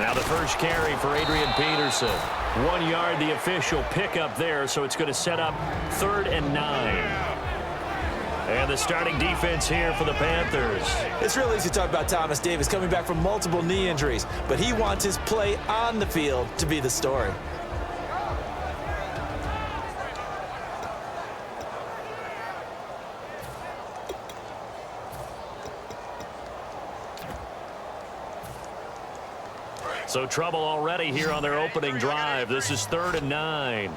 Now the first carry for Adrian Peterson. 1 yard, the official pickup there, so it's going to set up 3rd and 9. And the starting defense here for the Panthers. It's real easy to talk about Thomas Davis coming back from multiple knee injuries, but he wants his play on the field to be the story. So trouble already here on their opening drive. This is 3rd and 9.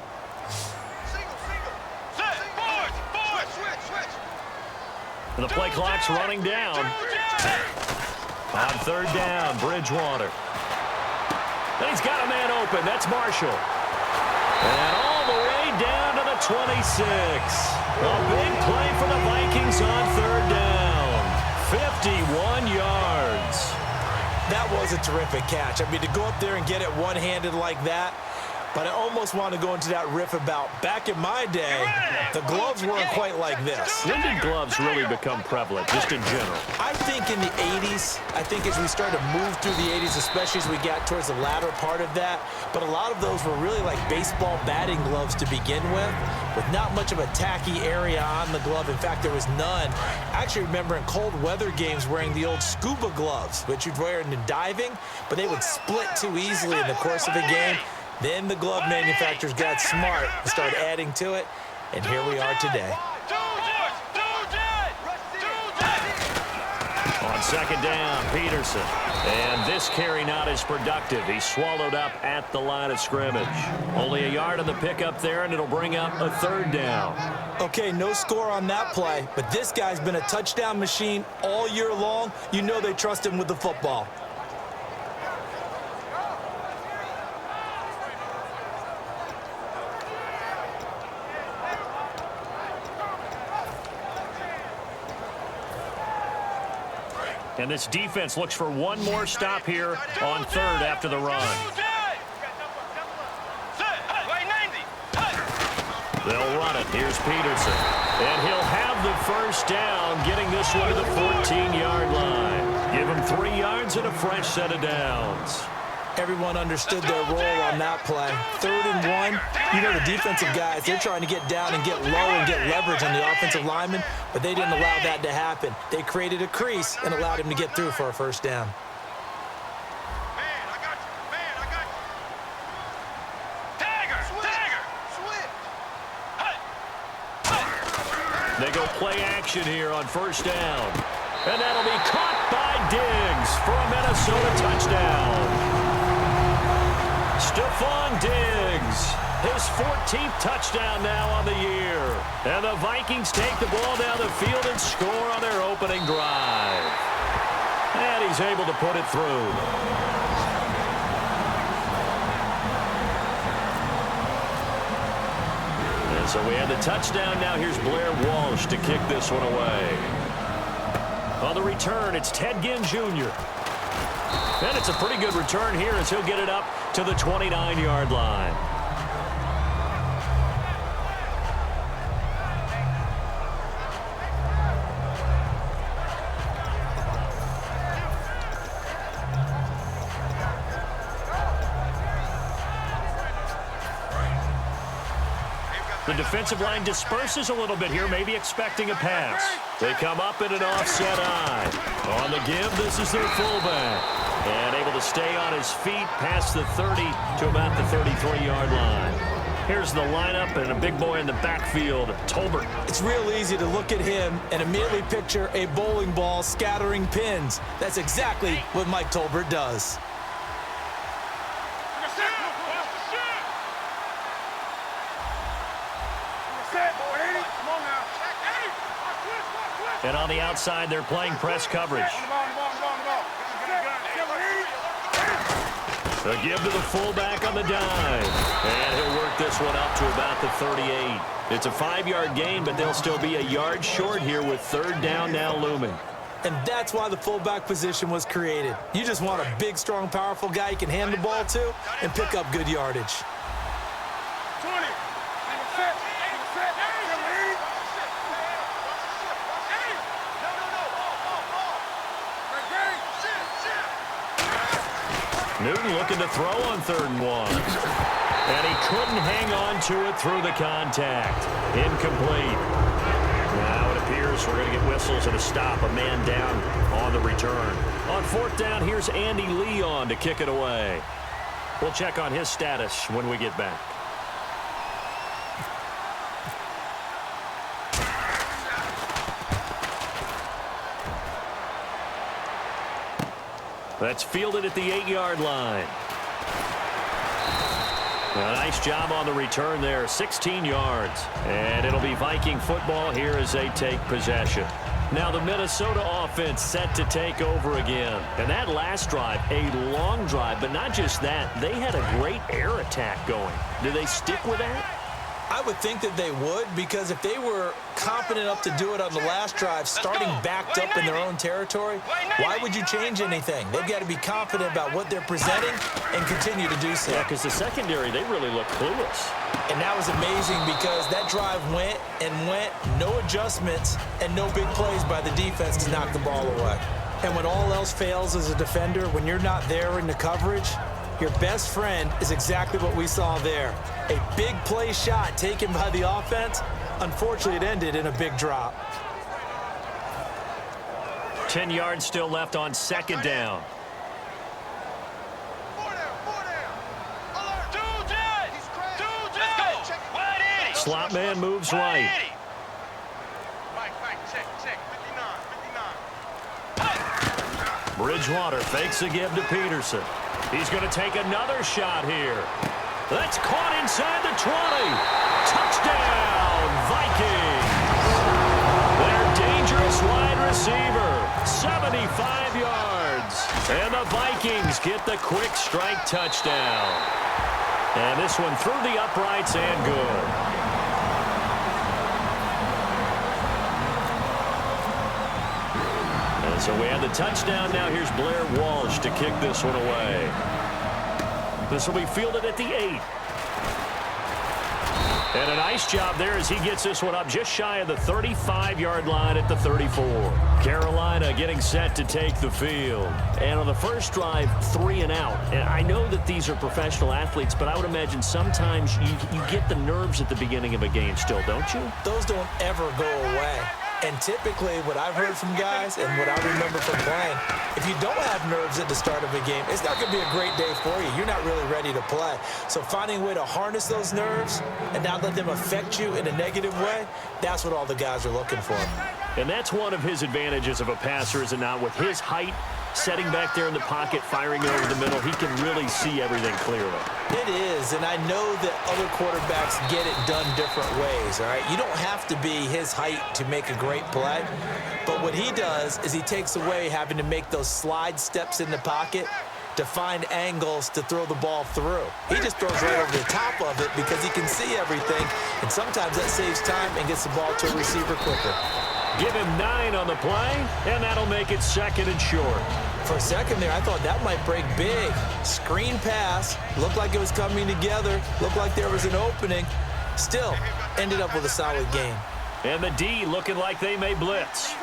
And the play clock's running down. On 3rd down, Bridgewater. And he's got a man open. That's Marshall. And all the way down to the 26. A big play for the Vikings on 3rd down. 51 yards. That was a terrific catch. I mean, to go up there and get it one-handed like that, but I almost want to go into that riff about back in my day, the gloves weren't quite like this. When did gloves really become prevalent, just in general? I think in the 80s. I think as we started to move through the 80s, especially as we got towards the latter part of that. But a lot of those were really like baseball batting gloves to begin with not much of a tacky area on the glove. In fact, there was none. I actually remember in cold weather games wearing the old scuba gloves, which you'd wear in diving, but they would split too easily in the course of a game. Then the glove manufacturers got smart and started adding to it, and here we are today. On 2nd down, Peterson. And this carry not as productive. He's swallowed up at the line of scrimmage. Only a yard on the pickup there, and it'll bring up a 3rd down. Okay, no score on that play, but this guy's been a touchdown machine all year long. You know they trust him with the football. And this defense looks for one more stop here on 3rd after the run. They'll run it. Here's Peterson. And he'll have the first down, getting this one to the 14-yard line. Give him 3 yards and a fresh set of downs. Everyone understood their role on that play. 3rd and 1. You know the defensive guys, they're trying to get down and get low and get leverage on the offensive lineman, but they didn't allow that to happen. They created a crease and allowed him to get through for a first down. They go play action here on 1st down. And that'll be caught by Diggs for a Minnesota touchdown. Stephon Diggs, his 14th touchdown now on the year. And the Vikings take the ball down the field and score on their opening drive. And he's able to put it through. And so we have the touchdown. Now here's Blair Walsh to kick this one away. On the return, it's Ted Ginn Jr. And it's a pretty good return here as he'll get it up to the 29-yard line. The defensive line disperses a little bit here, maybe expecting a pass. They come up in an offset eye. On the give, this is their fullback. And able to stay on his feet past the 30 to about the 33-yard line. Here's the lineup and a big boy in the backfield, Tolbert. It's real easy to look at him and immediately picture a bowling ball scattering pins. That's exactly what Mike Tolbert does. And on the outside, they're playing press coverage. A give to the fullback on the dive. And he'll work this one up to about the 38. It's a 5-yard gain, but they'll still be a yard short here with 3rd down now looming. And that's why the fullback position was created. You just want a big, strong, powerful guy you can hand the ball to and pick up good yardage. Newton looking to throw on 3rd and 1. And he couldn't hang on to it through the contact. Incomplete. Now it appears we're going to get whistles and a stop. A man down on the return. On 4th down, here's Andy Leon to kick it away. We'll check on his status when we get back. That's fielded at the 8-yard line. A nice job on the return there, 16 yards. And it'll be Viking football here as they take possession. Now the Minnesota offense set to take over again. And that last drive, a long drive, but not just that. They had a great air attack going. Do they stick with that? I would think that they would, because if they were competent enough to do it on the last drive, starting backed up in their own territory, why would you change anything? They've got to be confident about what they're presenting and continue to do so. Yeah, because the secondary, they really look clueless. And that was amazing because that drive went and went, no adjustments, and no big plays by the defense to knock the ball away. And when all else fails as a defender, when you're not there in the coverage, your best friend is exactly what we saw there. A big play shot taken by the offense. Unfortunately, it ended in a big drop. 10 yards still left on 2nd down. Slot man moves right. Bridgewater fakes a give to Peterson. He's going to take another shot here. That's caught inside the 20. Touchdown, Vikings. Their dangerous wide receiver, 75 yards. And the Vikings get the quick strike touchdown. And this one through the uprights and good. And so we have the touchdown. Now here's Blair Walsh to kick this one away. This will be fielded at the 8. And a nice job there as he gets this one up just shy of the 35-yard line at the 34. Carolina getting set to take the field. And on the first drive, 3 and out. And I know that these are professional athletes, but I would imagine sometimes you get the nerves at the beginning of a game still, don't you? Those don't ever go away. And typically, what I've heard from guys and what I remember from playing, if you don't have nerves at the start of a game, it's not going to be a great day for you. You're not really ready to play. So finding a way to harness those nerves and not let them affect you in a negative way, that's what all the guys are looking for. And that's one of his advantages of a passer, is it not? With his height, setting back there in the pocket, firing over the middle, he can really see everything clearly. It is, and I know that other quarterbacks get it done different ways, all right? You don't have to be his height to make a great play, but what he does is he takes away having to make those slide steps in the pocket to find angles to throw the ball through. He just throws right over the top of it because he can see everything, and sometimes that saves time and gets the ball to a receiver quicker. Give him 9 on the play, and that'll make it 2nd and short. For a second there, I thought that might break big. Screen pass, looked like it was coming together, looked like there was an opening. Still, ended up with a solid game. And the D looking like they may blitz.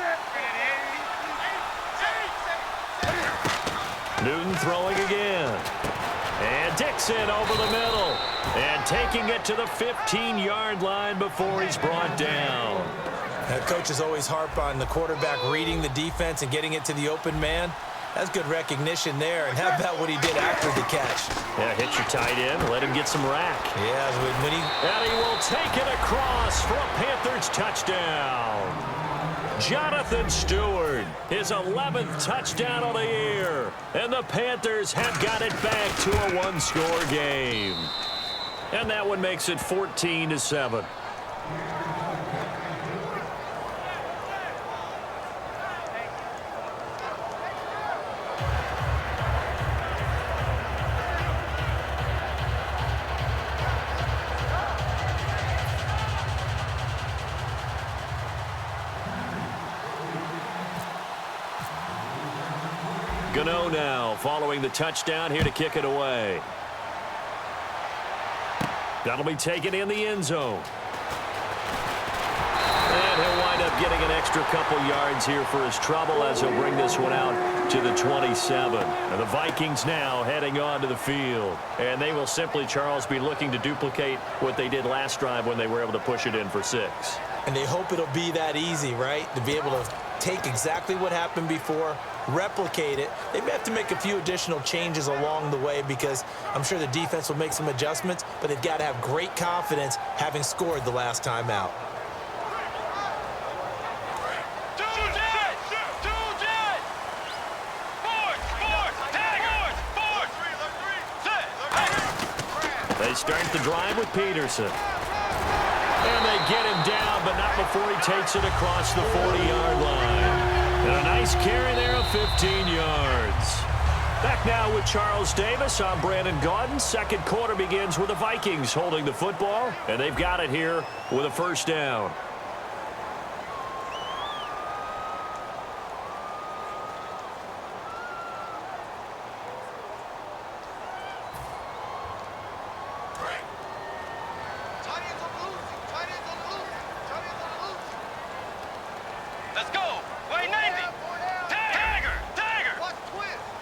Newton throwing again. And Dixon over the middle. And taking it to the 15-yard line before he's brought down. Coaches always harp on the quarterback reading the defense and getting it to the open man. That's good recognition there. And how about what he did after the catch? Yeah, hit your tight end, let him get some rack. Yeah, when he... And he will take it across for a Panthers touchdown. Jonathan Stewart, his 11th touchdown of the year. And the Panthers have got it back to a one-score game. And that one makes it 14-7. Gano now following the touchdown here to kick it away. That'll be taken in the end zone. And he'll wind up getting an extra couple yards here for his trouble as he'll bring this one out to the 27. And the Vikings now heading on to the field. And they will simply, Charles, be looking to duplicate what they did last drive when they were able to push it in for 6. And they hope it'll be that easy, right? To be able to take exactly what happened before, replicate it. They may have to make a few additional changes along the way because I'm sure the defense will make some adjustments, but they've got to have great confidence having scored the last time out. They start the drive with Peterson. And they get him down, but not before he takes it across the 40-yard line. And a nice carry there of 15 yards. Back now with Charles Davis. I'm Brandon Gaudin. Second quarter begins with the Vikings holding the football, and they've got it here with a first down.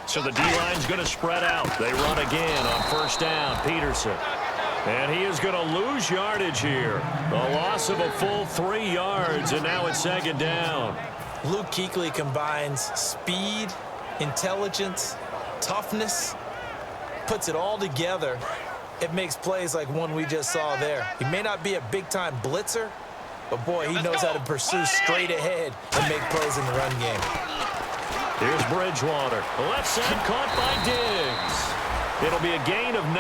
So the D-line's going to spread out. They run again on first down. Peterson. And he is going to lose yardage here. A loss of a full 3 yards, and now it's second down. Luke Kuechly combines speed, intelligence, toughness, puts it all together. It makes plays like one we just saw there. He may not be a big-time blitzer, but boy, he knows how to pursue straight ahead and make plays in the run game. Here's Bridgewater. Left side caught by Diggs. It'll be a gain of 9,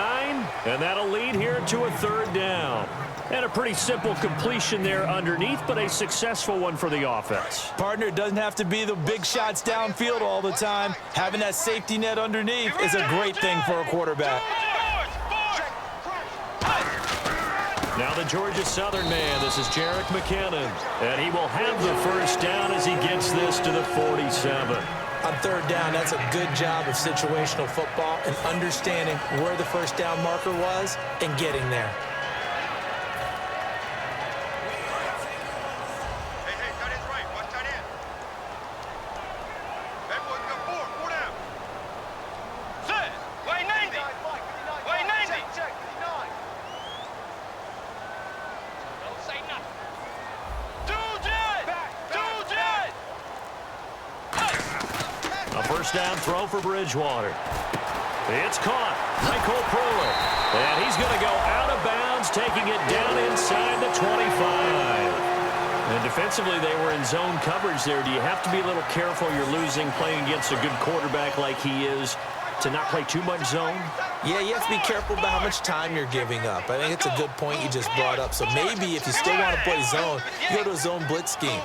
and that'll lead here to a third down. And a pretty simple completion there underneath, but a successful one for the offense. Partner, doesn't have to be the big shots downfield all the time. Having that safety net underneath is a great thing for a quarterback. Now the Georgia Southern man, this is Jerick McKinnon. And he will have the first down as he gets this to the 47. On third down, that's a good job of situational football and understanding where the first down marker was and getting there. Down throw for Bridgewater. It's caught. Michael Pruitt. And he's going to go out of bounds, taking it down inside the 25. And defensively, they were in zone coverage there. Do you have to be a little careful? You're losing playing against a good quarterback like he is to not play too much zone? Yeah, you have to be careful about how much time you're giving up. I think it's a good point you just brought up. So maybe if you still want to play zone, you go to a zone blitz scheme.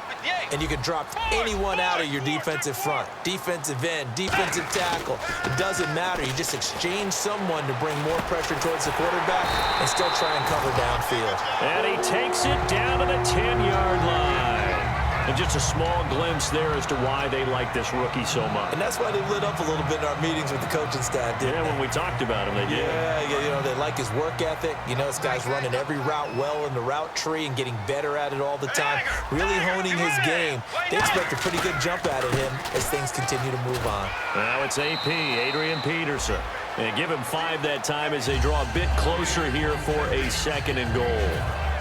And you can drop anyone out of your defensive front, defensive end, defensive tackle. It doesn't matter. You just exchange someone to bring more pressure towards the quarterback and still try and cover downfield. And he takes it down to the 10-yard line. And just a small glimpse there as to why they like this rookie so much. And that's why they lit up a little bit in our meetings with the coaching staff, didn't they? When we talked about him, they did. Yeah, you know, they like his work ethic. You know, this guy's running every route well in the route tree and getting better at it all the time, really honing his game. They expect a pretty good jump out of him as things continue to move on. Now it's AP, Adrian Peterson. And give him 5 that time as they draw a bit closer here for a second and goal.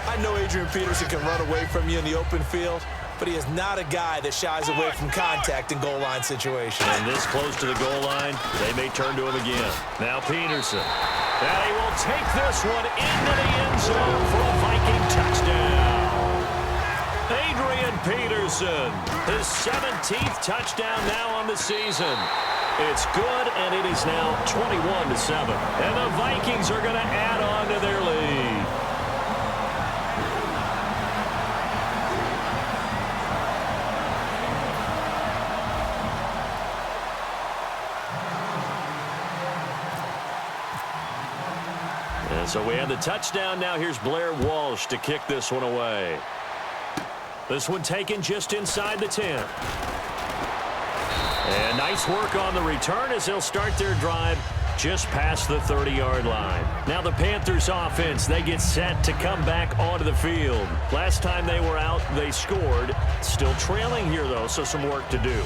I know Adrian Peterson can run away from you in the open field, but he is not a guy that shies away from contact in goal line situations. And this close to the goal line, they may turn to him again. Now Peterson. And he will take this one into the end zone for a Viking touchdown. Adrian Peterson, his 17th touchdown now on the season. It's good, and it is now 21-7. And the Vikings are going to add on to their lead. And so we have the touchdown. Now here's Blair Walsh to kick this one away. This one taken just inside the 10. And nice work on the return as they'll start their drive just past the 30-yard line. Now the Panthers offense, they get set to come back onto the field. Last time they were out, they scored. Still trailing here, though, so some work to do.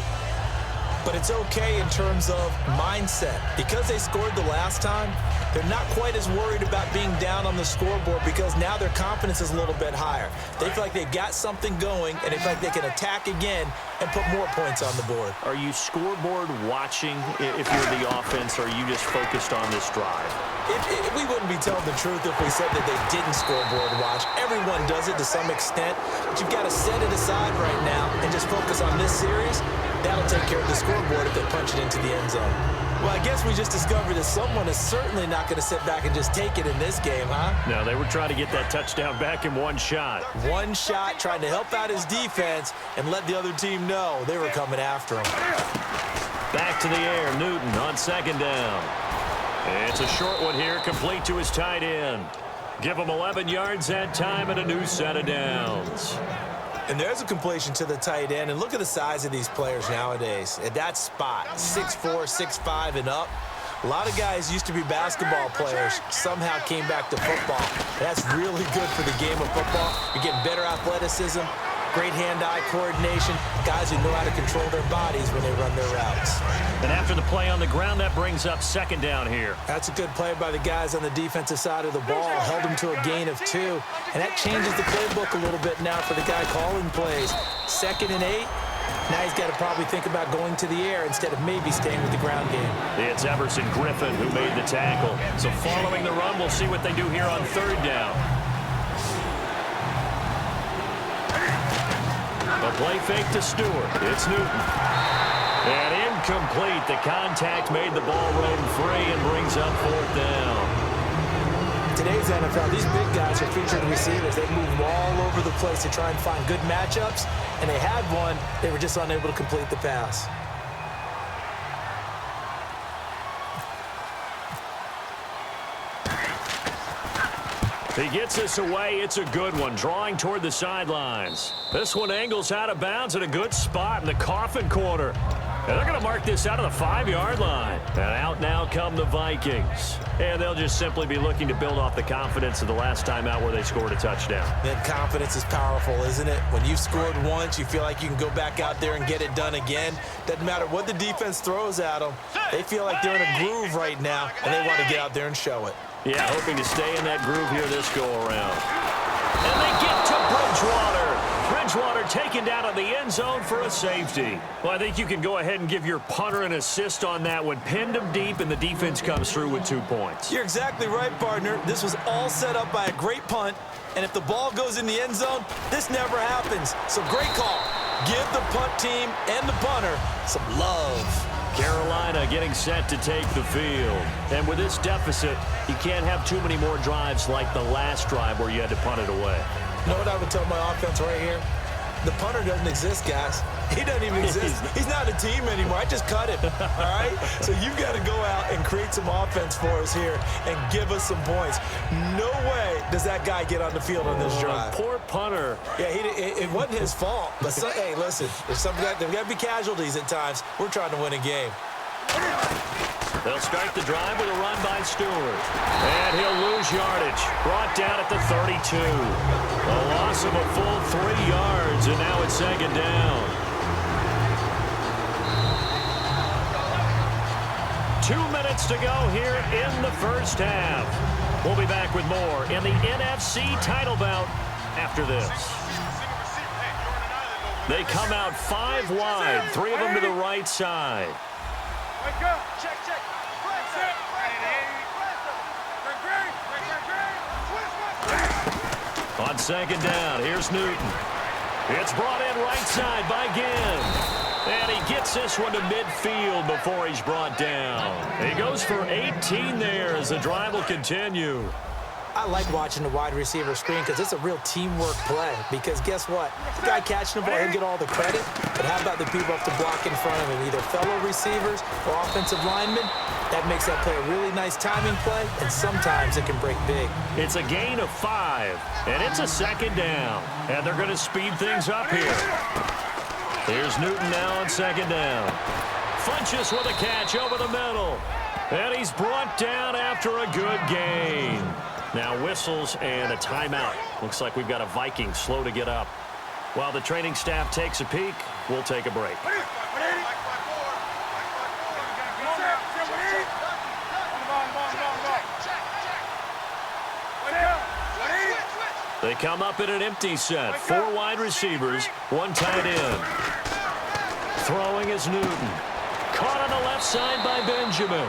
But it's okay in terms of mindset. Because they scored the last time, they're not quite as worried about being down on the scoreboard because now their confidence is a little bit higher. They feel like they've got something going, and they feel like they can attack again and put more points on the board. Are you scoreboard watching if you're the offense, or are you just focused on this drive? We wouldn't be telling the truth if we said that they didn't scoreboard watch. Everyone does it to some extent, but you've got to set it aside right now and just focus on this series. That'll take care of the scoreboard if they punch it into the end zone. Well, I guess we just discovered that someone is certainly not going to sit back and just take it in this game, huh? No, they were trying to get that touchdown back in one shot. One shot, trying to help out his defense and let the other team know they were coming after him. Back to the air, Newton on second down. It's a short one here, complete to his tight end. Give him 11 yards that time and a new set of downs. And there's a completion to the tight end. And look at the size of these players nowadays. At that spot, 6'4", 6'5", and up. A lot of guys used to be basketball players, somehow came back to football. That's really good for the game of football. You're getting better athleticism, great hand-eye coordination, guys who know how to control their bodies when they run their routes. And after the play on the ground, that brings up second down here. That's a good play by the guys on the defensive side of the ball. Held them to a gain of 2. And that changes the playbook a little bit now for the guy calling plays. 2nd and 8. Now he's got to probably think about going to the air instead of maybe staying with the ground game. It's Everson Griffin who made the tackle. So following the run, we'll see what they do here on third down. A play fake to Stewart. It's Newton. And incomplete. The contact made the ball roam free and brings up fourth down. Today's NFL, these big guys are featured receivers. They move all over the place to try and find good matchups, and they had one. They were just unable to complete the pass. He gets this away. It's a good one, drawing toward the sidelines. This one angles out of bounds at a good spot in the coffin corner. And they're going to mark this out of the 5-yard line. And out now come the Vikings. And they'll just simply be looking to build off the confidence of the last time out where they scored a touchdown. Then confidence is powerful, isn't it? When you've scored once, you feel like you can go back out there and get it done again. Doesn't matter what the defense throws at them. They feel like they're in a groove right now, and they want to get out there and show it. Yeah, hoping to stay in that groove here this go-around. And they get to Bridgewater. Bridgewater taken down in the end zone for a safety. Well, I think you can go ahead and give your punter an assist on that one. Pinned him deep, and the defense comes through with 2 points. You're exactly right, partner. This was all set up by a great punt, and if the ball goes in the end zone, this never happens. So great call. Give the punt team and the punter some love. Carolina getting set to take the field. And with this deficit, you can't have too many more drives like the last drive where you had to punt it away. You know what I would tell my offense right here? The punter doesn't exist, guys. He doesn't even exist. He's not a team anymore. I just cut him, all right? So you've got to go out and create some offense for us here and give us some points. No way does that guy get on the field on this drive. Poor punter. Yeah, it wasn't his fault. But, hey, listen, there's got to be casualties at times. We're trying to win a game. They'll start the drive with a run by Stewart. And he'll lose yardage. Brought down at the 32. A loss of a full 3 yards, and now it's second down. 2 minutes to go here in the first half. We'll be back with more in the NFC title bout after this. They come out 5 wide, 3 of them to the right side. Check. On second down, here's Newton. It's brought in right side by Ginn. And he gets this one to midfield before he's brought down. He goes for 18 there as the drive will continue. I like watching the wide receiver screen because it's a real teamwork play. Because guess what? The guy catching the ball, he'll get all the credit. But how about the people up to block in front of him, either fellow receivers or offensive linemen? That makes that play a really nice timing play, and sometimes it can break big. It's a gain of 5, and it's a second down. And they're going to speed things up here. Here's Newton now on second down. Funches with a catch over the middle. And he's brought down after a good gain. Now whistles and a timeout. Looks like we've got a Vikings slow to get up. While the training staff takes a peek, we'll take a break. They come up in an empty set. 4 wide receivers, 1 tight end. Throwing is Newton. Caught on the left side by Benjamin.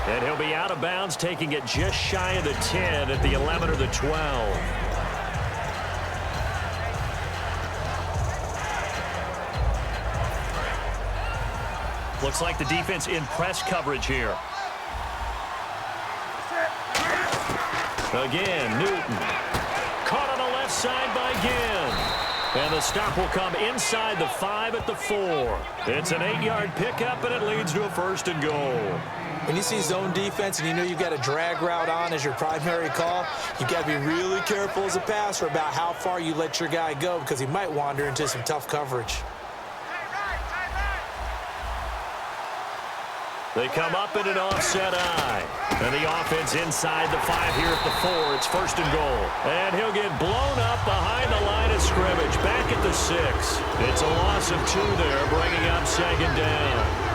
And he'll be out of bounds, taking it just shy of the 10 at the 11 or the 12. Looks like the defense in press coverage here. Again, Newton. Caught on the left side by Ginn. And the stop will come inside the 5 at the 4. It's an 8-yard pickup, and it leads to a 1st and goal. When you see zone defense and you know you've got a drag route on as your primary call, you've got to be really careful as a passer about how far you let your guy go because he might wander into some tough coverage. They come up in an offset eye. And the offense inside the 5 here at the 4. It's 1st and goal. And he'll get blown up behind the line of scrimmage. Back at the 6. It's a loss of 2 there, bringing up 2nd down.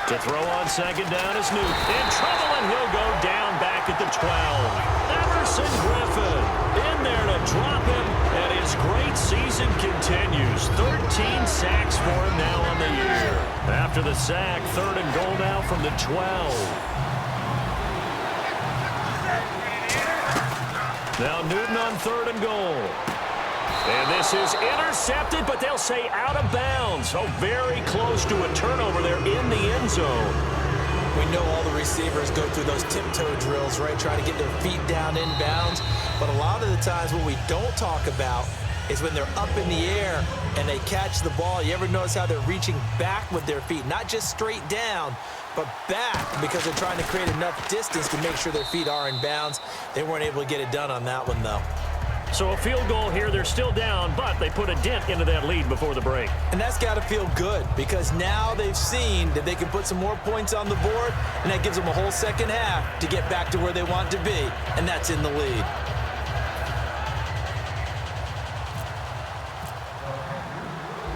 To throw on 2nd down is Newton. In trouble, and he'll go down back at the 12. Emerson Griffin in there to drop him, and his great season continues. 13 sacks for him now on the year. After the sack, 3rd and goal now from the 12. Now Newton on 3rd and goal. And this is intercepted, but they'll say out of bounds. So very close to a turnover there in the end zone. We know all the receivers go through those tiptoe drills, right, trying to get their feet down inbounds. But a lot of the times what we don't talk about is when they're up in the air and they catch the ball. You ever notice how they're reaching back with their feet? Not just straight down, but back because they're trying to create enough distance to make sure their feet are in bounds. They weren't able to get it done on that one, though. So a field goal here. They're still down, but they put a dent into that lead before the break. And that's got to feel good because now they've seen that they can put some more points on the board, and that gives them a whole second half to get back to where they want to be, and that's in the lead.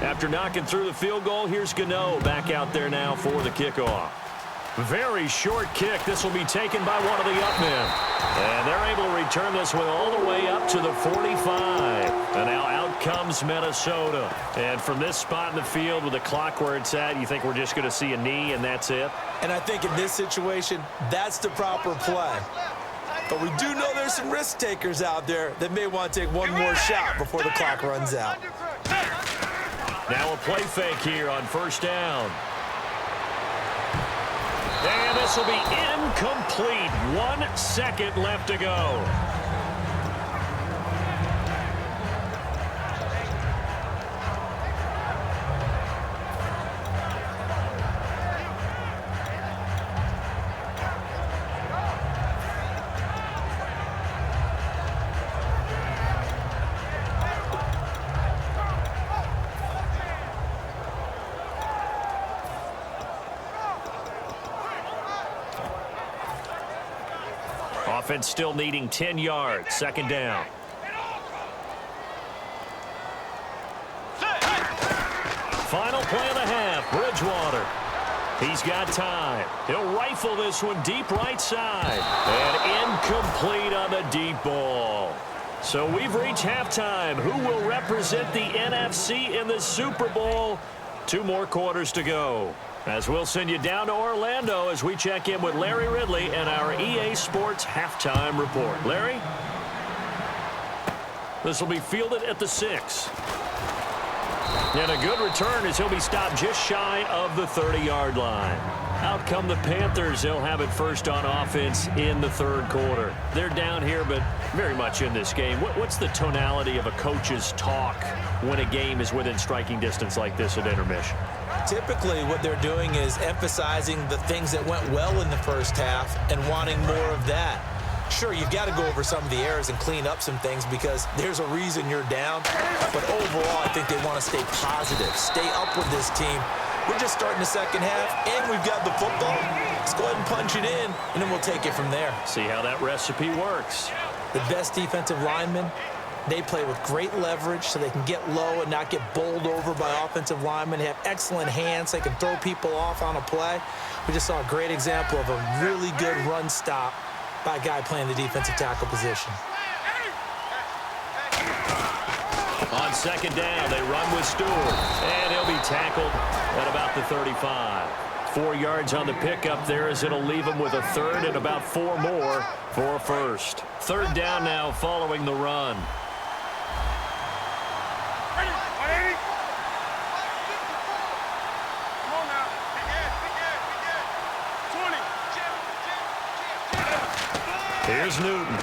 After knocking through the field goal, here's Gano back out there now for the kickoff. Very short kick. This will be taken by one of the up men. And they're able to return this one all the way up to the 45. And now out comes Minnesota. And from this spot in the field with the clock where it's at, you think we're just going to see a knee and that's it? And I think in this situation, that's the proper play. But we do know there's some risk takers out there that may want to take one more shot before the clock runs out. Now a play fake here on 1st down. And this will be incomplete. 1 second left to go. Offense still needing 10 yards. 2nd down. Final play of the half. Bridgewater. He's got time. He'll rifle this one deep right side. And incomplete on the deep ball. So we've reached halftime. Who will represent the NFC in the Super Bowl? 2 more quarters to go. As we'll send you down to Orlando as we check in with Larry Ridley and our EA Sports Halftime Report. Larry? This will be fielded at the 6. And a good return as he'll be stopped just shy of the 30-yard line. Out come the Panthers. They'll have it first on offense in the third quarter. They're down here, but very much in this game. What's the tonality of a coach's talk when a game is within striking distance like this at intermission? Typically, what they're doing is emphasizing the things that went well in the first half and wanting more of that. Sure, you've got to go over some of the errors and clean up some things because there's a reason you're down. But overall, I think they want to stay positive, stay up with this team. We're just starting the second half, and we've got the football. Let's go ahead and punch it in, and then we'll take it from there. See how that recipe works. The best defensive linemen, they play with great leverage so they can get low and not get bowled over by offensive linemen. They have excellent hands. They can throw people off on a play. We just saw a great example of a really good run stop by a guy playing the defensive tackle position. On second down, they run with Stewart, and he'll be tackled at about the 35. 4 yards on the pickup there as it'll leave him with a third and about 4 more for a first. Third down now following the run. Here's Newton.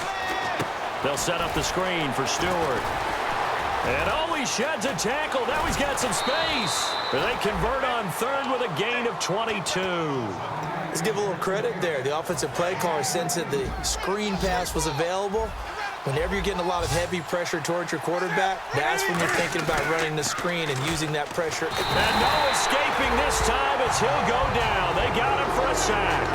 They'll set up the screen for Stewart. And he sheds a tackle. Now he's got some space. They convert on third with a gain of 22. Let's give a little credit there. The offensive play caller sensed that the screen pass was available. Whenever you're getting a lot of heavy pressure towards your quarterback, that's when you're thinking about running the screen and using that pressure. And no escaping this time as he'll go down. They got him for a sack.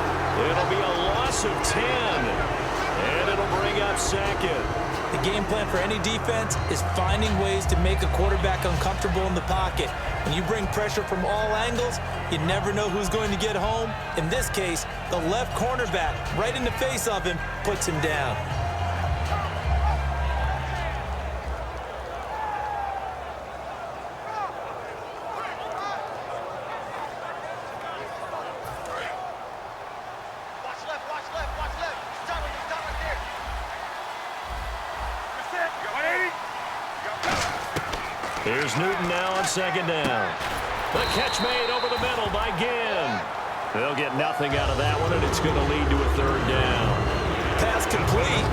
It'll be a loss of 10. And it'll bring up second. The game plan for any defense is finding ways to make a quarterback uncomfortable in the pocket. When you bring pressure from all angles, you never know who's going to get home. In this case, the left cornerback, right in the face of him, puts him down. Here's Newton now on second down. The catch made over the middle by Ginn. They'll get nothing out of that one, and it's going to lead to a third down. Pass complete,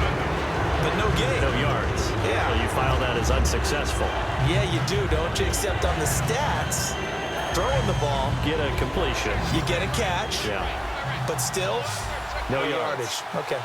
but no gain. No yards. Yeah. So you file that as unsuccessful. Yeah, you do, don't you? Except on the stats, throwing the ball. Get a completion. You get a catch. Yeah. But still, no yardage. Okay.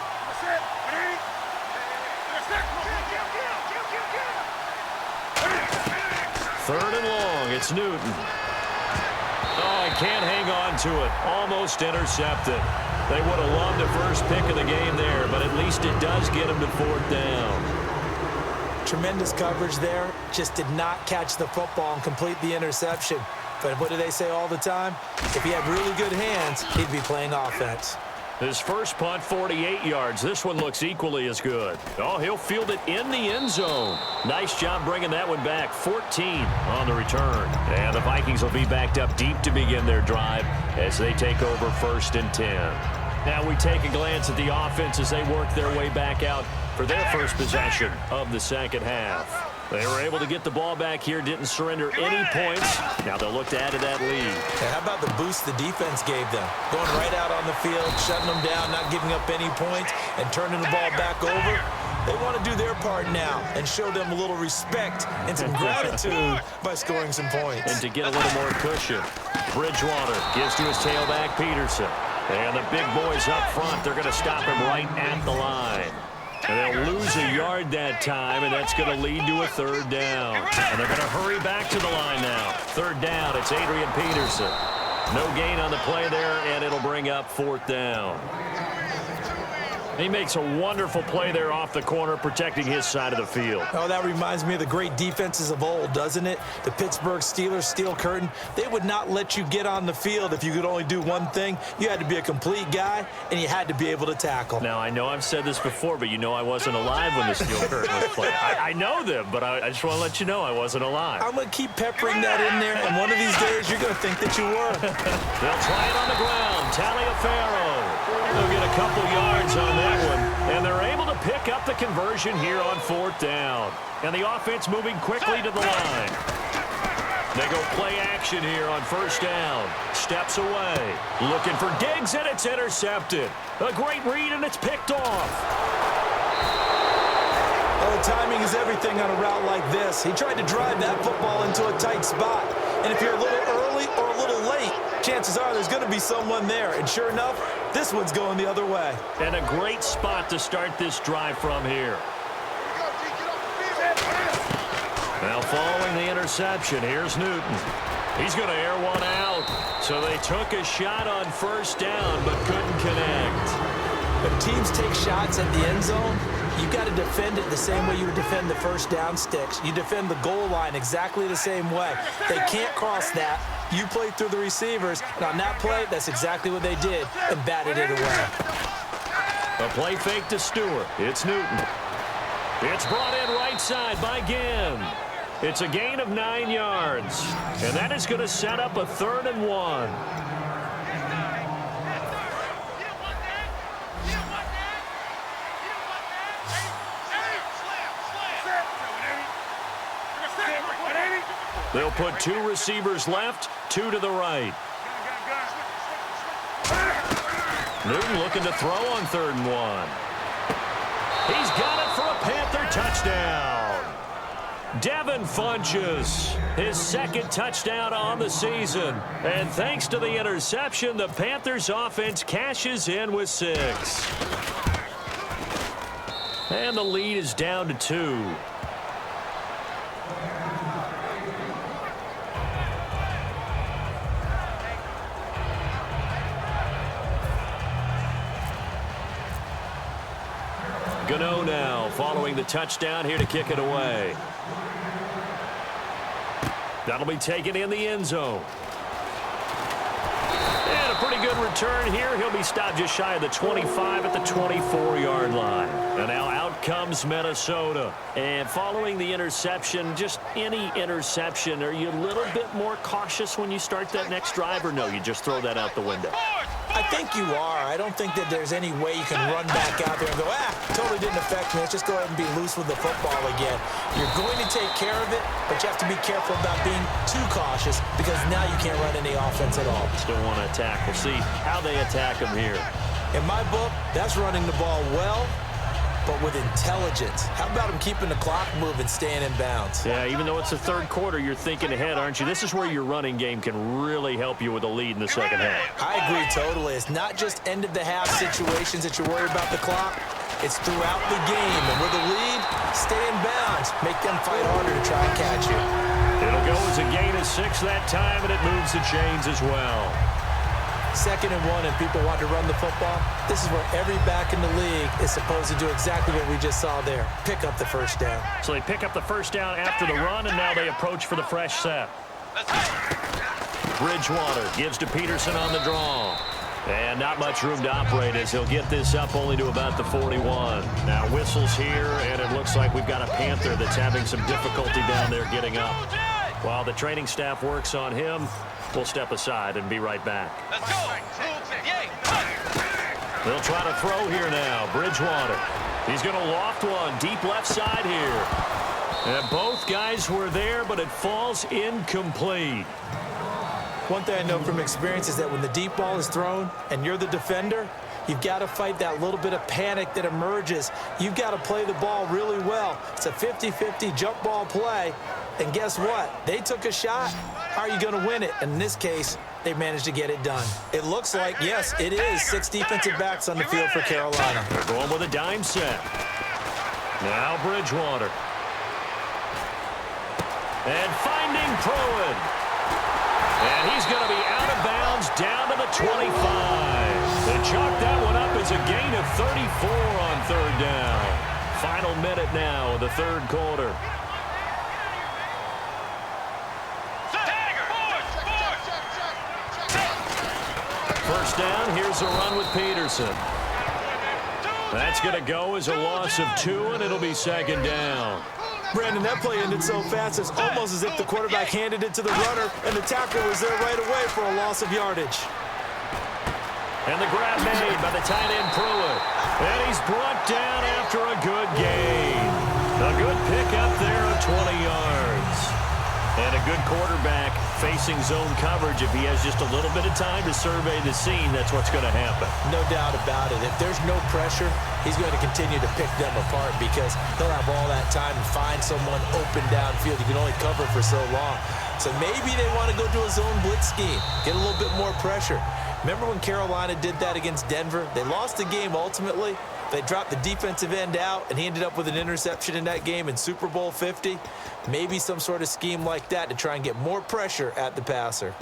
Third and long, it's Newton. Oh, he can't hang on to it. Almost intercepted. They would have loved a first pick of the game there, but at least it does get him to fourth down. Tremendous coverage there. Just did not catch the football and complete the interception. But what do they say all the time? If he had really good hands, he'd be playing offense. His first punt, 48 yards. This one looks equally as good. Oh, he'll field it in the end zone. Nice job bringing that one back. 14 on the return. And the Vikings will be backed up deep to begin their drive as they take over first and 10. Now we take a glance at the offense as they work their way back out for their first possession of the second half. They were able to get the ball back here, didn't surrender any points. Now they'll look to add to that lead. And how about the boost the defense gave them? Going right out on the field, shutting them down, not giving up any points, and turning the ball back over. They want to do their part now and show them a little respect and some gratitude by scoring some points. And to get a little more cushion, Bridgewater gives to his tailback, Peterson. And the big boys up front, they're going to stop him right at the line. And they'll lose a yard that time, and that's going to lead to a third down. And they're going to hurry back to the line now. Third down, it's Adrian Peterson. No gain on the play there, and it'll bring up fourth down. He makes a wonderful play there off the corner, protecting his side of the field. Oh, that reminds me of the great defenses of old, doesn't it? The Pittsburgh Steelers, Steel Curtain, they would not let you get on the field if you could only do one thing. You had to be a complete guy, and you had to be able to tackle. Now, I know I've said this before, but you know I wasn't alive when the Steel Curtain was played. I know them, but I just want to let you know I wasn't alive. I'm going to keep peppering that in there, and one of these days you're going to think that you were. They'll try it on the ground. Taliaferro. They'll get a couple yards on that one, and they're able to pick up the conversion here on fourth down. And the offense moving quickly to the line. They go play action here on first down. Steps away. Looking for Diggs, and it's intercepted. A great read, and it's picked off. Oh, timing is everything on a route like this. He tried to drive that football into a tight spot. And if you're a little early or a little late, chances are there's going to be someone there. And sure enough, this one's going the other way. And a great spot to start this drive from here. Now following the interception, here's Newton. He's going to air one out. So they took a shot on first down but couldn't connect. When teams take shots at the end zone, you've got to defend it the same way you would defend the first down sticks. You defend the goal line exactly the same way. They can't cross that. You play through the receivers, and on that play, that's exactly what they did and batted it away. A play fake to Stewart. It's Newton. It's brought in right side by Ginn. It's a gain of 9 yards, and that is going to set up a 3rd and 1. They'll put 2 receivers left, 2 to the right. Newton looking to throw on 3rd and 1. He's got it for a Panther touchdown. Devin Funchess, his 2nd touchdown on the season. And thanks to the interception, the Panthers offense cashes in with 6. And the lead is down to 2. Gano now following the touchdown here to kick it away. That'll be taken in the end zone. And a pretty good return here. He'll be stopped just shy of the 25 at the 24-yard line. And now out comes Minnesota. And following the interception, just any interception, are you a little bit more cautious when you start that next drive, or no, you just throw that out the window? I think you are. I don't think that there's any way you can run back out there and go, totally didn't affect me. Let's just go ahead and be loose with the football again. You're going to take care of it, but you have to be careful about being too cautious because now you can't run any offense at all. Still want to attack. We'll see how they attack them here. In my book, that's running the ball well, but with intelligence. How about him keeping the clock moving, staying in bounds? Yeah, even though it's the 3rd quarter, you're thinking ahead, aren't you? This is where your running game can really help you with a lead in the 2nd half. I agree totally. It's not just end-of-the-half situations that you're worried about the clock. It's throughout the game. And with a lead, stay in bounds. Make them fight harder to try and catch you. It'll go as a gain of 6 that time, and it moves the chains as well. 2nd and 1, and people want to run the football. This is where every back in the league is supposed to do exactly what we just saw there. Pick up the first down. So they pick up the first down after the run, and now they approach for the fresh set. Bridgewater gives to Peterson on the draw. And not much room to operate as he'll get this up only to about the 41. Now whistles here, and it looks like we've got a Panther that's having some difficulty down there getting up. While the training staff works on him, we'll step aside and be right back. Let's go. They'll try to throw here now. Bridgewater. He's going to loft one deep left side here. And both guys were there, but it falls incomplete. One thing I know from experience is that when the deep ball is thrown and you're the defender, you've got to fight that little bit of panic that emerges. You've got to play the ball really well. It's a 50-50 jump ball play. And guess what? They took a shot. How are you going to win it? And in this case, they managed to get it done. It looks like, yes, it is 6 defensive backs on the field for Carolina. They're going with a dime set. Now Bridgewater. And finding Pruitt. And he's going to be out of bounds down to the 25. They chalk that one up as a gain of 34 on 3rd down. Final minute now of the 3rd quarter. First down, here's a run with Peterson. That's going to go as a loss of 2, and it'll be 2nd down. Brandon, that play ended so fast, it's almost as if the quarterback handed it to the runner, and the tackler was there right away for a loss of yardage. And the grab made by the tight end Pruitt. And he's brought down after a good gain. A good pickup there of 20 yards. And a good quarterback facing zone coverage, if he has just a little bit of time to survey the scene, that's what's going to happen. No doubt about it. If there's no pressure, he's going to continue to pick them apart because he'll have all that time to find someone open downfield. You can only cover for so long. So maybe they want to go to a zone blitz scheme, get a little bit more pressure. Remember when Carolina did that against Denver? They lost the game ultimately. They dropped the defensive end out, and he ended up with an interception in that game in Super Bowl 50. Maybe some sort of scheme like that to try and get more pressure at the passer.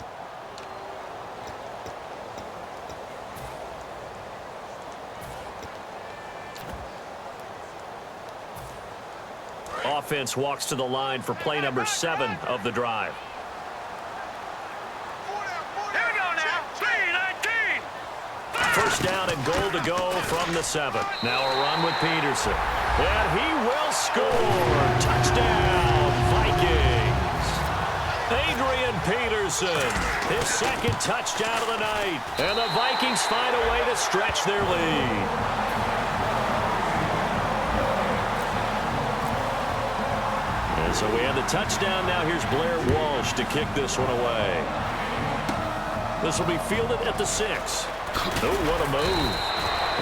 Offense walks to the line for play number 7 of the drive. First down and goal to go from the 7. Now a run with Peterson. And he will score. Touchdown, Vikings. Adrian Peterson, his second touchdown of the night. And the Vikings find a way to stretch their lead. And so we have the touchdown. Now here's Blair Walsh to kick this one away. This will be fielded at the 6. Oh, what a move.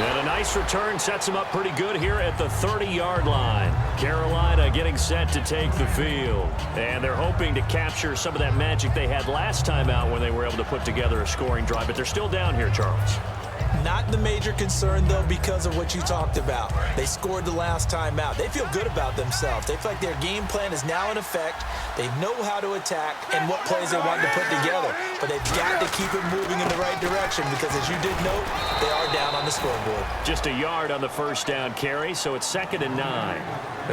And a nice return sets him up pretty good here at the 30-yard line. Carolina getting set to take the field. And they're hoping to capture some of that magic they had last time out when they were able to put together a scoring drive. But they're still down here, Charles. Not the major concern, though, because of what you talked about. They scored the last time out. They feel good about themselves. They feel like their game plan is now in effect. They know how to attack and what plays they want to put together. But they've got to keep it moving in the right direction because, as you did note, they are down on the scoreboard. Just a yard on the first down carry, so it's 2nd and 9.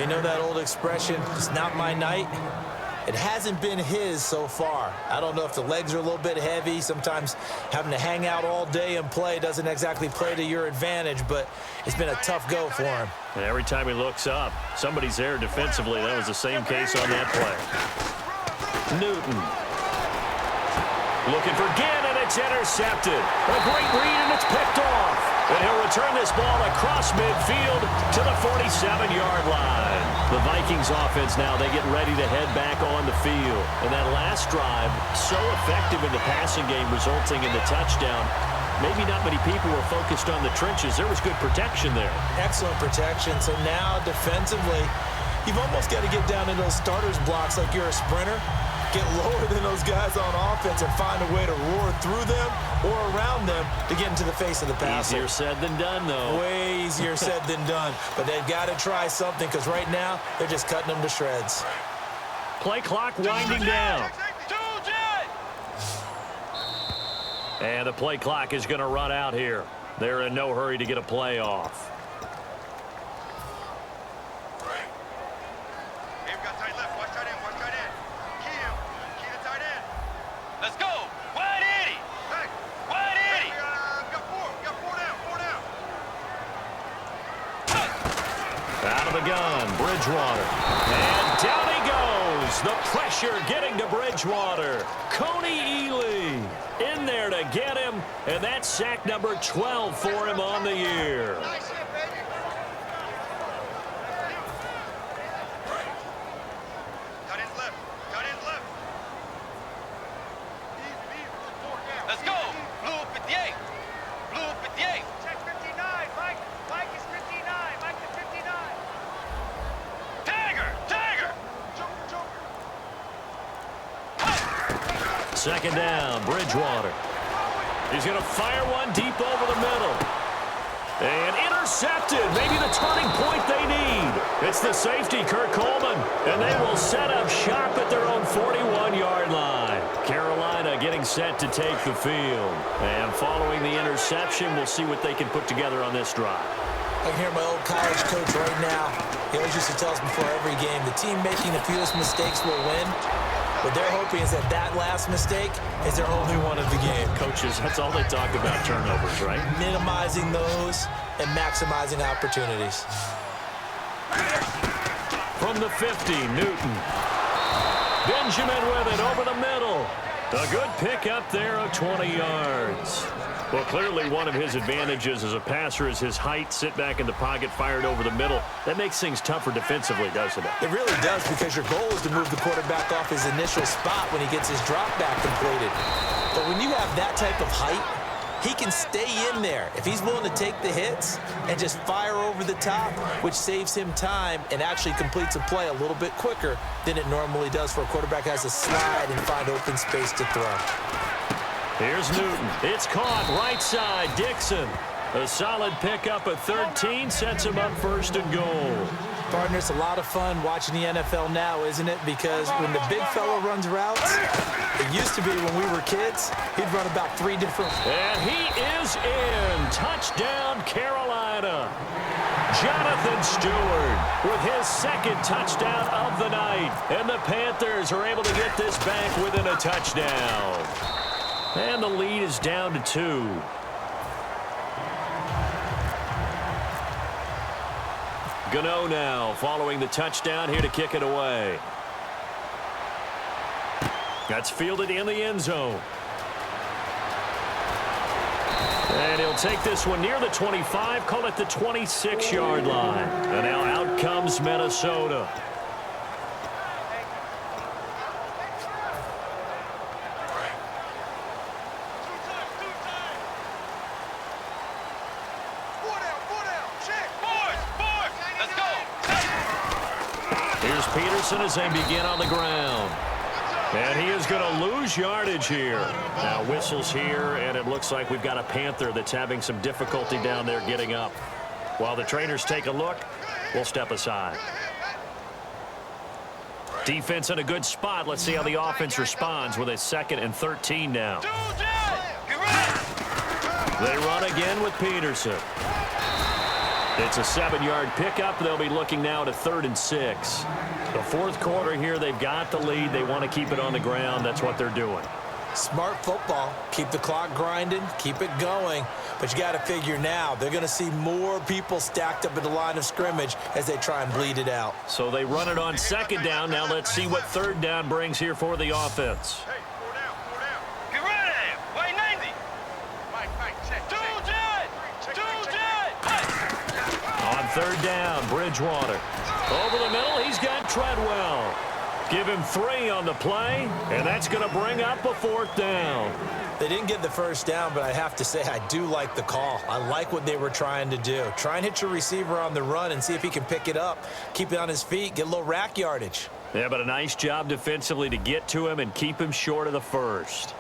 You know that old expression, it's not my night? It hasn't been his so far. I don't know if the legs are a little bit heavy. Sometimes having to hang out all day and play doesn't exactly play to your advantage, but it's been a tough go for him. And every time he looks up, somebody's there defensively. That was the same case on that play. Newton. Looking for Ginn, and it's intercepted. A great read, and it's picked off. And he'll return this ball across midfield to the 47-yard line. The Vikings offense now, they get ready to head back on the field. And that last drive, so effective in the passing game, resulting in the touchdown. Maybe not many people were focused on the trenches. There was good protection there. Excellent protection. So now, defensively, you've almost got to get down in those starters blocks like you're a sprinter. Get lower than those guys on offense and find a way to roar through them or around them to get into the face of the passer. Easier said than done, though. Way easier said than done. But they've got to try something because right now they're just cutting them to shreds. Play clock winding down. And the play clock is going to run out here. They're in no hurry to get a play off. Let's go! Wide Eddie! Hey! Wide Eddie! We got four down, Out of the gun, Bridgewater. And down he goes. The pressure getting to Bridgewater. Coney Ely in there to get him. And that's sack number 12 for him on the year. Nice hit, baby! Cut in left. Let's go! Blue 58! Blue 58! Check 59! Mike is 59! Mike is 59! Tiger! Joker! Second down, Bridgewater. He's going to fire one deep over the middle. And intercepted. Maybe the turning point they need. It's the safety, Kurt Coleman. And they will set up shop at their own 41-yard line. Carolina getting set to take the field. And following the interception, we'll see what they can put together on this drive. I can hear my old college coach right now. He always used to tell us before every game, the team making the fewest mistakes will win. What they're hoping is that that last mistake is their only one of the game. Coaches, that's all they talk about, turnovers, right? Minimizing those and maximizing opportunities. From the 50, Newton. Benjamin with it over the middle. A good pick up there of 20 yards. Well, clearly one of his advantages as a passer is his height. Sit back in the pocket, fired over the middle. That makes things tougher defensively, doesn't it? It really does, because your goal is to move the quarterback off his initial spot when he gets his drop back completed. But when you have that type of height, he can stay in there if he's willing to take the hits and just fire over the top, which saves him time and actually completes a play a little bit quicker than it normally does for a quarterback who has to slide and find open space to throw. Here's Newton. It's caught right side. Dixon. A solid pickup at 13 sets him up first and goal. Partner, it's a lot of fun watching the NFL now, isn't it? Because when the big fella runs routes, it used to be when we were kids, he'd run about 3 different. And he is in. Touchdown, Carolina. Jonathan Stewart with his second touchdown of the night. And the Panthers are able to get this back within a touchdown. And the lead is down to 2. Gano now following the touchdown here to kick it away. That's fielded in the end zone. And he'll take this one near the 25, call it the 26-yard line. And now out comes Minnesota. Here's Peterson as they begin on the ground. And he is going to lose yardage here. Now whistles here, and it looks like we've got a Panther that's having some difficulty down there getting up. While the trainers take a look, we'll step aside. Defense in a good spot. Let's see how the offense responds with a 2nd and 13 now. They run again with Peterson. It's a 7-yard pickup. They'll be looking now to 3rd and 6. The fourth quarter here, they've got the lead. They want to keep it on the ground. That's what they're doing. Smart football. Keep the clock grinding. Keep it going. But you got to figure now they're going to see more people stacked up at the line of scrimmage as they try and bleed it out. So they run it on 2nd down. Now let's see what 3rd down brings here for the offense. Get ready. Wait, 90. On 3rd down, Bridgewater. Over the middle, he's got Treadwell. Give him 3 on the play, and that's going to bring up a 4th down. They didn't get the first down, but I have to say I do like the call. I like what they were trying to do. Try and hit your receiver on the run and see if he can pick it up, keep it on his feet, get a little rack yardage. Yeah, but a nice job defensively to get to him and keep him short of the first.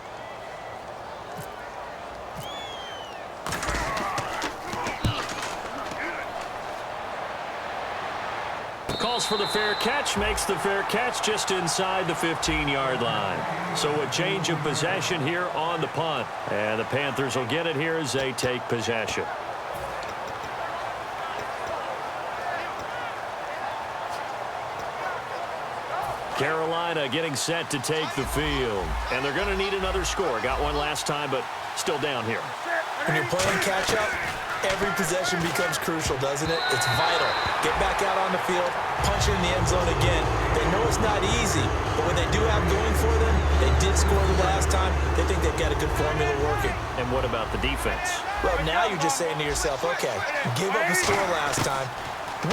Calls for the fair catch, makes the fair catch just inside the 15-yard line. So a change of possession here on the punt. And the Panthers will get it here as they take possession. Carolina getting set to take the field. And they're going to need another score. Got one last time, but still down here. When you're playing catch-up, every possession becomes crucial, doesn't it? It's vital. Get back out on the field, punch in the end zone again. They know it's not easy, but when they do have going for them, they did score the last time. They think they've got a good formula working. And what about the defense? Well, now you're just saying to yourself, okay, give up a score last time.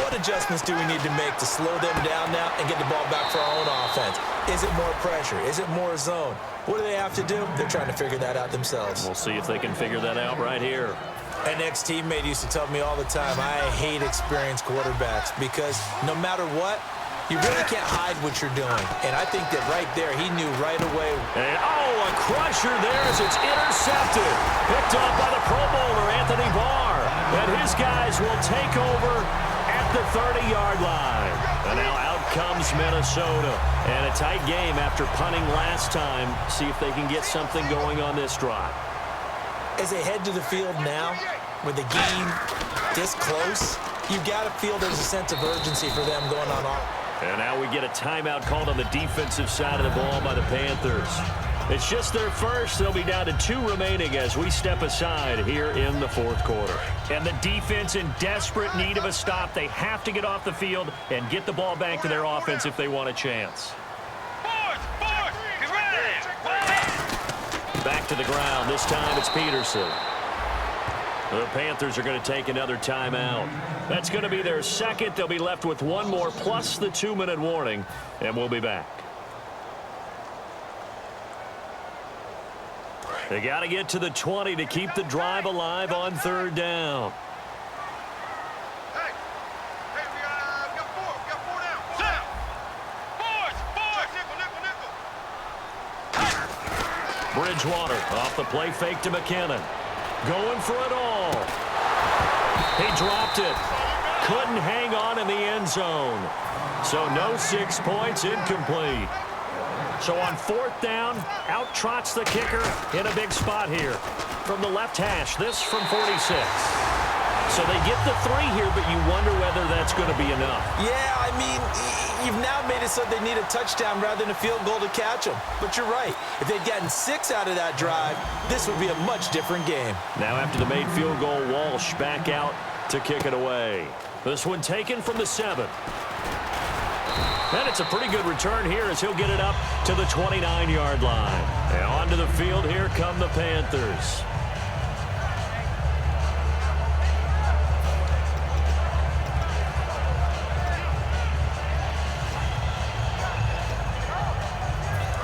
What adjustments do we need to make to slow them down now and get the ball back for our own offense? Is it more pressure? Is it more zone? What do they have to do? They're trying to figure that out themselves. We'll see if they can figure that out right here. An ex-teammate used to tell me all the time, I hate experienced quarterbacks because no matter what, you really can't hide what you're doing. And I think that right there, he knew right away. And, a crusher there as it's intercepted. Picked up by the Pro Bowler, Anthony Barr. And his guys will take over at the 30-yard line. And now out comes Minnesota. And a tight game after punting last time. See if they can get something going on this drive. As they head to the field now, with the game this close, you've got to feel there's a sense of urgency for them going on. And now we get a timeout called on the defensive side of the ball by the Panthers. It's just their first. They'll be down to 2 remaining as we step aside here in the fourth quarter. And the defense in desperate need of a stop. They have to get off the field and get the ball back to their offense if they want a chance. Get ready. Back to the ground. This time it's Peterson. The Panthers are going to take another timeout. That's going to be their second. They'll be left with one more plus the 2-minute warning, and we'll be back. They got to get to the 20 to keep the drive alive on 3rd down. Hey, we got 4. We got 4 down. 4 down. Boys. Nickel. Bridgewater off the play fake to McKinnon. Going for it all. He dropped it. Couldn't hang on in the end zone. So no 6 points, incomplete. So on 4th down, out trots the kicker in a big spot here. From the left hash, this from 46. So they get the 3 here, but you wonder whether that's going to be enough. Yeah, I mean, you've now made it so they need a touchdown rather than a field goal to catch them. But you're right. If they'd gotten 6 out of that drive, this would be a much different game. Now after the made field goal, Walsh back out to kick it away. This one taken from the 7. And it's a pretty good return here as he'll get it up to the 29-yard line. And onto the field, here come the Panthers.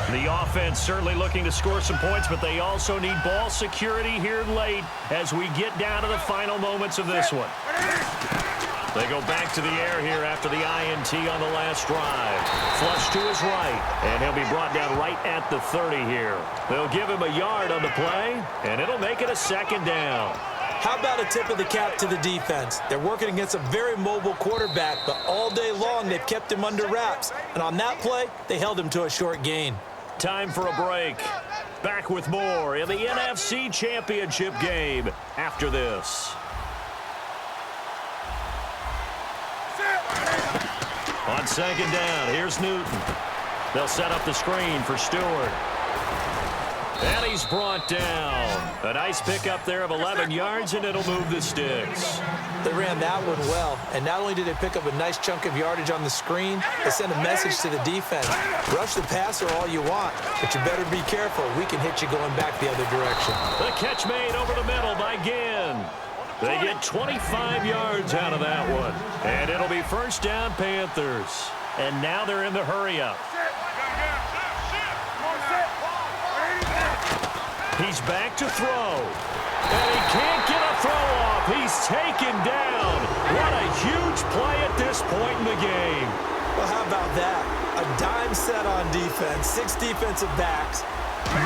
The offense certainly looking to score some points, but they also need ball security here late as we get down to the final moments of this one. They go back to the air here after the INT on the last drive. Flush to his right, and he'll be brought down right at the 30 here. They'll give him a yard on the play, and it'll make it a 2nd down. How about a tip of the cap to the defense? They're working against a very mobile quarterback, but all day long they've kept him under wraps. And on that play, they held him to a short gain. Time for a break. Back with more in the NFC Championship game after this. On 2nd down, here's Newton. They'll set up the screen for Stewart. And he's brought down. A nice pickup there of 11 yards, and it'll move the sticks. They ran that one well, and not only did they pick up a nice chunk of yardage on the screen, they sent a message to the defense. Rush the passer all you want, but you better be careful. We can hit you going back the other direction. The catch made over the middle by Ginn. They get 25 yards out of that one. And it'll be 1st down Panthers. And now they're in the hurry-up. He's back to throw. And he can't get a throw off. He's taken down. What a huge play at this point in the game. Well, how about that? A dime set on defense, 6 defensive backs.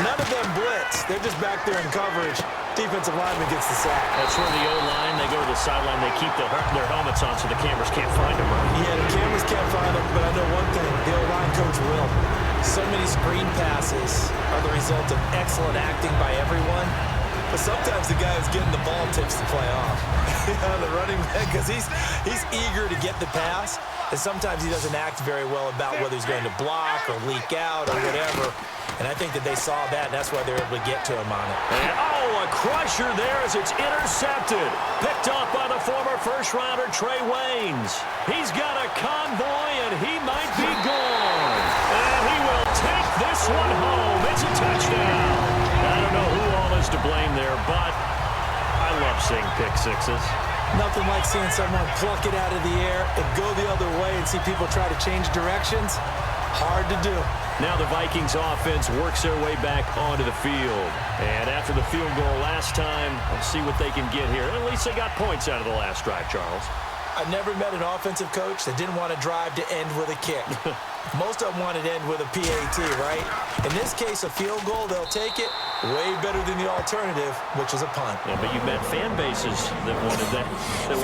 None of them blitz. They're just back there in coverage. Defensive lineman gets the sack. That's where the O-line, they go to the sideline, they keep their helmets on so the cameras can't find them. Yeah, the cameras can't find them, but I know one thing. The O-line coach will. So many screen passes are the result of excellent acting by everyone. But sometimes the guy who's getting the ball tips the play off. The running back, because he's eager to get the pass, and sometimes he doesn't act very well about whether he's going to block or leak out or whatever. And I think that they saw that, and that's why they're able to get to him on it. And, a crusher there as it's intercepted. Picked off by the former first-rounder Trey Waynes. He's got a convoy, and he might be gone. And he will take this one home. It's a touchdown. I don't know who all is to blame there, but I love seeing pick sixes. Nothing like seeing someone pluck it out of the air and go the other way and see people try to change directions. Hard to do. Now the Vikings offense works their way back onto the field. And after the field goal last time, let's see what they can get here. At least they got points out of the last drive, Charles. I've never met an offensive coach that didn't want to drive to end with a kick. Most of them wanted to end with a PAT, right? In this case, a field goal, they'll take it. Way better than the alternative, which is a punt. Yeah, but you met fan bases that wanted that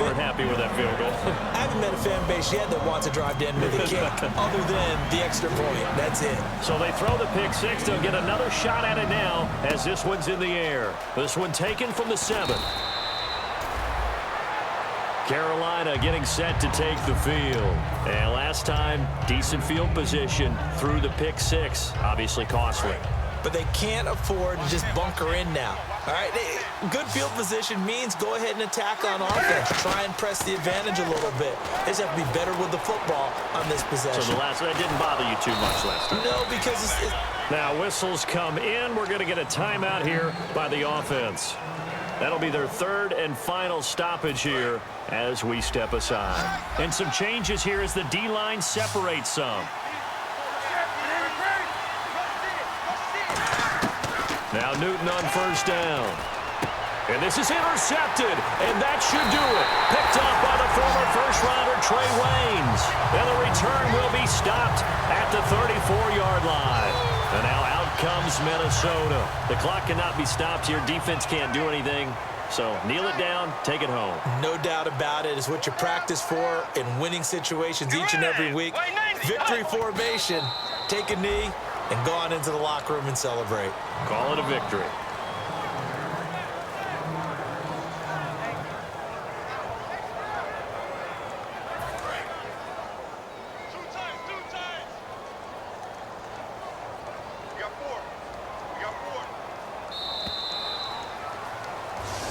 weren't happy with that field goal. I haven't met a fan base yet that wants to drive to end with a kick, other than the extra point. That's it. So they throw the pick six. They'll get another shot at it now as this one's in the air. This one taken from the 7. Carolina getting set to take the field. And last time, decent field position through the pick six. Obviously costly. But they can't afford to just bunker in now. All right, good field position means go ahead and attack on offense. Try and press the advantage a little bit. They just have to be better with the football on this possession. So that didn't bother you too much last time? No, because Now whistles come in. We're going to get a timeout here by the offense. That'll be their third and final stoppage here as we step aside. And some changes here as the D-line separates some. Now Newton on first down. And this is intercepted, and that should do it. Picked off by the former first-rounder Trey Waynes. And the return will be stopped at the 34-yard line. And now out comes Minnesota. The clock cannot be stopped here. Defense can't do anything. So kneel it down, take it home. No doubt about it. It's what you practice for in winning situations each and every week. Victory formation. Take a knee and go on into the locker room and celebrate. Call it a victory.